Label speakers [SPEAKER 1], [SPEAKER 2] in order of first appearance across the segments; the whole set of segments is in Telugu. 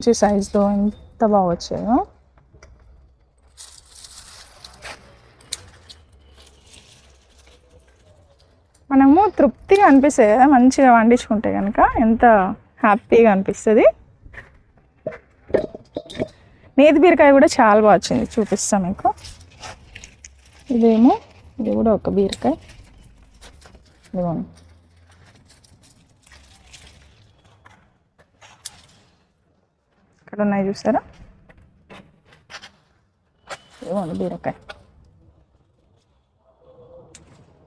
[SPEAKER 1] మంచి సైజులో ఎంత బాగా వచ్చాయో. మనము తృప్తిగా అనిపిస్తుంది కదా మంచిగా వండించుకుంటే కనుక, ఎంత హ్యాపీగా అనిపిస్తుంది. నేతి బీరకాయ కూడా చాలా బాగా వచ్చింది, చూపిస్తాను మీకు. ఇది కూడా ఒక బీరకాయ. ఇదిగోండి, ఇక్కడ ఉన్నాయి చూసారా, ఇదిగోండి బీరకాయ.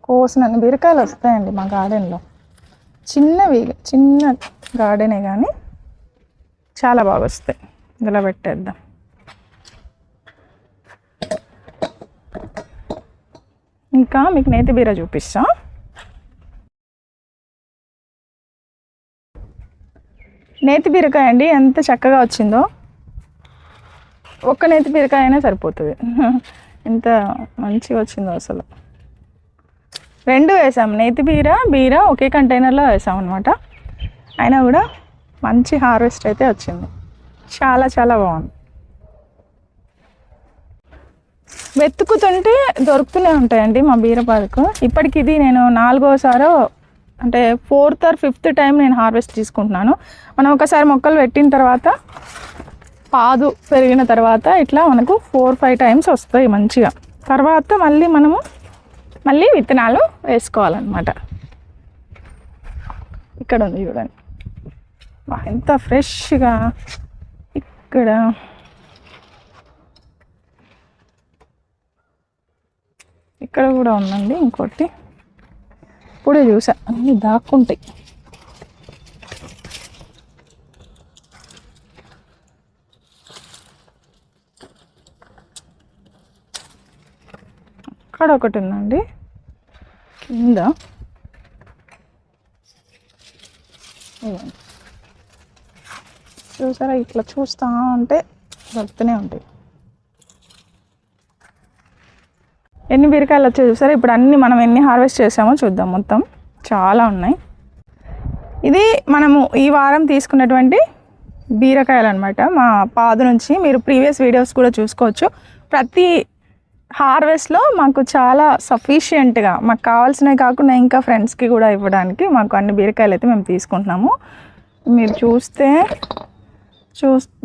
[SPEAKER 1] కోసినన్ని బీరకాయలు వస్తాయండి మా గార్డెన్లో. చిన్న గార్డెనే కానీ చాలా బాగా వస్తాయి. ఇందులో పెట్టేద్దాం. ఇంకా మీకు నేతి బీర చూపిస్తా. నేతి బీరకాయ అండి ఎంత చక్కగా వచ్చిందో. ఒక్క నేతి బీరకాయ అయినా సరిపోతుంది, ఎంత మంచిగా వచ్చిందో అసలు. 2 వేసాం, నేతి బీర ఒకే కంటైనర్లో వేసాం అనమాట. అయినా కూడా మంచి హార్వెస్ట్ అయితే వచ్చింది. చాలా చాలా బాగుంది. వెతుకుతుంటే దొరుకుతూనే ఉంటాయండి మా బీరపాదుకు. ఇప్పటికి ఇది నేను 4వసారో అంటే 4th or 5th టైం నేను హార్వెస్ట్ తీసుకుంటున్నాను. మనం ఒకసారి మొక్కలు పెట్టిన తర్వాత పాదు పెరిగిన తర్వాత ఇట్లా మనకు 4-5 టైమ్స్ వస్తాయి మంచిగా. తర్వాత మళ్ళీ విత్తనాలు వేసుకోవాలన్నమాట. ఇక్కడ ఉంది చూడండి, ఎంత ఫ్రెష్గా. ఇక్కడ కూడా ఉందండి ఇంకోటి, ఇప్పుడే చూసా. అన్నీ దాక్కుంటాయి. అక్కడ ఒకటి ఉందండి కింద. చూసారా, ఇట్లా చూస్తూ ఉంటే దొరుకుతూనే ఉంటాయి. ఎన్ని బీరకాయలు వచ్చాయి చూసారా. ఇప్పుడు అన్నీ మనం ఎన్ని హార్వెస్ట్ చేసామో చూద్దాం. మొత్తం చాలా ఉన్నాయి. ఇది మనము ఈ వారం తీసుకున్నటువంటి బీరకాయలు అనమాట. మా పాదు నుంచి మీరు ప్రీవియస్ వీడియోస్ కూడా చూసుకోవచ్చు. ప్రతి హార్వెస్ట్లో మాకు చాలా సఫిషియెంట్గా, మాకు కావాల్సినవి కాకుండా ఇంకా ఫ్రెండ్స్కి కూడా ఇవ్వడానికి మాకు అన్ని బీరకాయలు అయితే మేము తీసుకుంటున్నాము. మీరు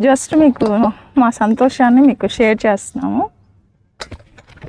[SPEAKER 1] జస్ట్ మీకు మా సంతోషాన్ని మీకు షేర్ చేస్తున్నాము.